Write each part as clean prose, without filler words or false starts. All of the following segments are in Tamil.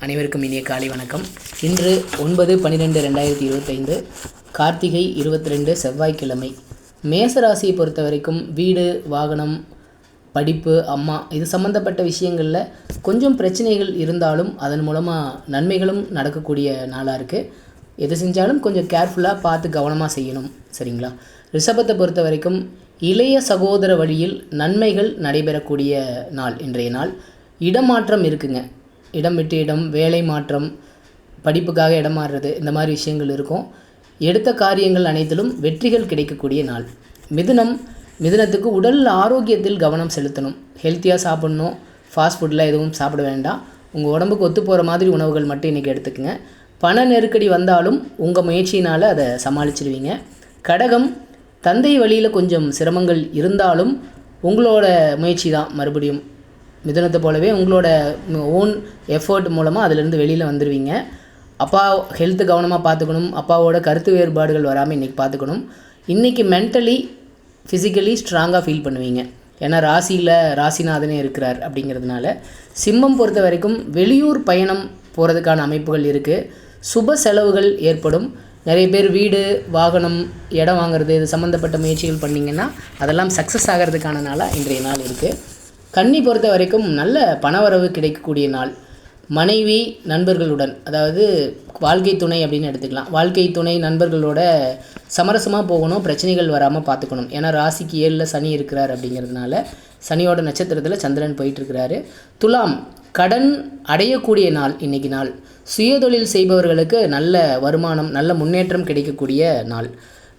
அனைவருக்கும் இனிய காலை வணக்கம். இன்று 9/12/2025 கார்த்திகை 22 செவ்வாய்க்கிழமை. மேசராசியை பொறுத்த வரைக்கும் வீடு, வாகனம், படிப்பு, அம்மா இது சம்மந்தப்பட்ட விஷயங்களில் கொஞ்சம் பிரச்சனைகள் இருந்தாலும் அதன் மூலமாக நன்மைகளும் நடக்கக்கூடிய நாளாக இருக்குது. எது செஞ்சாலும் கொஞ்சம் கேர்ஃபுல்லாக பார்த்து கவனமாக செய்யணும், சரிங்களா? ரிஷபத்தை பொறுத்த வரைக்கும் இளைய சகோதர வழியில் நன்மைகள் நடைபெறக்கூடிய நாள் இன்றைய நாள். இடமாற்றம் இருக்குங்க. இடம் விட்டு இடம், வேலை மாற்றம், படிப்புக்காக இடம் மாறுறது, இந்த மாதிரி விஷயங்கள் இருக்கும். எடுத்த காரியங்கள் அனைத்திலும் வெற்றிகள் கிடைக்கக்கூடிய நாள். மிதுனத்துக்கு உடல் ஆரோக்கியத்தில் கவனம் செலுத்தணும். ஹெல்த்தியாக சாப்பிட்ணும். ஃபாஸ்ட் ஃபுட்டில் எதுவும் சாப்பிட வேண்டாம். உங்கள் உடம்புக்கு ஒத்து போகிற மாதிரி உணவுகள் மட்டும் இன்றைக்கி எடுத்துக்கங்க. பண நெருக்கடி வந்தாலும் உங்கள் முயற்சியினால் அதை சமாளிச்சிடுவீங்க. கடகம், தந்தை வழியில் கொஞ்சம் சிரமங்கள் இருந்தாலும் உங்களோட முயற்சி தான் மறுபடியும் மிதுனத்தை போலவே உங்களோட ஓன் எஃபர்ட் மூலமாக அதிலேருந்து வெளியில் வந்துடுவீங்க. அப்பா ஹெல்த்து கவனமாக பார்த்துக்கணும். அப்பாவோட கருத்து வேறுபாடுகள் வராமல் இன்றைக்கி பார்த்துக்கணும். இன்றைக்கி மென்டலி ஃபிசிக்கலி ஸ்ட்ராங்காக ஃபீல் பண்ணுவீங்க. ஏன்னா ராசிநாதனே இருக்கிறார் அப்படிங்கிறதுனால. சிம்மம் பொறுத்த வரைக்கும் வெளியூர் பயணம் போகிறதுக்கான அமைப்புகள் இருக்குது. சுப செலவுகள் ஏற்படும். நிறைய பேர் வீடு, வாகனம், இடம் வாங்குறது இது சம்மந்தப்பட்ட முயற்சிகள் பண்ணிங்கன்னா அதெல்லாம் சக்ஸஸ் ஆகிறதுக்கான நாளாக இன்றைய நாள் இருக்குது. கன்னி பொறுத்த வரைக்கும் நல்ல பணவரவு கிடைக்கக்கூடிய நாள். மனைவி, நண்பர்களுடன், அதாவது வாழ்க்கை துணை அப்படின்னு எடுத்துக்கலாம். வாழ்க்கை துணை நண்பர்களோட சமரசமாக போகணும். பிரச்சனைகள் வராமல் பார்த்துக்கணும். ஏன்னா ராசிக்கு 7ல் சனி இருக்கிறார் அப்படிங்கிறதுனால சனியோட நட்சத்திரத்தில் சந்திரன் போயிட்டுருக்கிறாரு. துலாம், கடன் அடையக்கூடிய நாள் இன்றைக்கி நாள். சுயதொழில் செய்பவர்களுக்கு நல்ல வருமானம், நல்ல முன்னேற்றம் கிடைக்கக்கூடிய நாள்.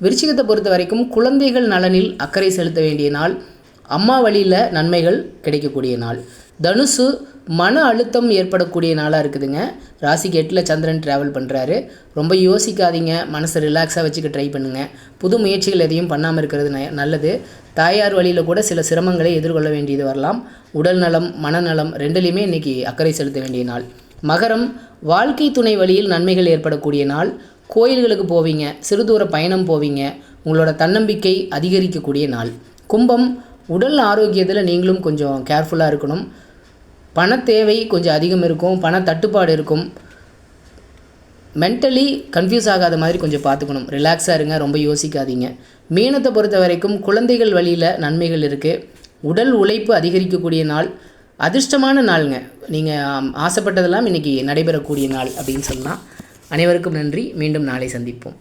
விருச்சிகத்தை பொறுத்த வரைக்கும் குழந்தைகள் நலனில் அக்கறை செலுத்த வேண்டிய நாள். அம்மா வழியில் நன்மைகள் கிடைக்கக்கூடிய நாள். தனுசு, மன அழுத்தம் ஏற்படக்கூடிய நாளாக இருக்குதுங்க. ராசிக்கு 8ல் சந்திரன் ட்ராவல் பண்ணுறாரு. ரொம்ப யோசிக்காதீங்க. மனசை ரிலாக்ஸாக வச்சுக்க ட்ரை பண்ணுங்கள். புது முயற்சிகள் எதையும் பண்ணாமல் இருக்கிறது நல்லது. தாயார் வழியில் கூட சில சிரமங்களை எதிர்கொள்ள வேண்டியது வரலாம். உடல் நலம், மனநலம் ரெண்டுலேயுமே இன்றைக்கி அக்கறை செலுத்த வேண்டிய நாள். மகரம், வாழ்க்கை துணை வழியில் நன்மைகள் ஏற்படக்கூடிய நாள். கோயில்களுக்கு போவீங்க, சிறுதூர பயணம் போவீங்க. உங்களோட தன்னம்பிக்கை அதிகரிக்கக்கூடிய நாள். கும்பம், உடல் ஆரோக்கியத்தில் நீங்களும் கொஞ்சம் கேர்ஃபுல்லாக இருக்கணும். பண தேவை கொஞ்சம் அதிகம் இருக்கும். பண தட்டுப்பாடு இருக்கும். மென்டலி கன்ஃபியூஸ் ஆகாத மாதிரி கொஞ்சம் பார்த்துக்கணும். ரிலாக்ஸாக இருங்க, ரொம்ப யோசிக்காதீங்க. மீனத்தை பொறுத்த வரைக்கும் குழந்தைகள் வழியில் நன்மைகள் இருக்குது. உடல் உழைப்பு அதிகரிக்கக்கூடிய நாள். அதிர்ஷ்டமான நாளுங்க. நீங்கள் ஆசைப்பட்டதெல்லாம் இன்றைக்கி நடைபெறக்கூடிய நாள் அப்படின்னு சொல்லலாம். அனைவருக்கும் நன்றி. மீண்டும் நாளை சந்திப்போம்.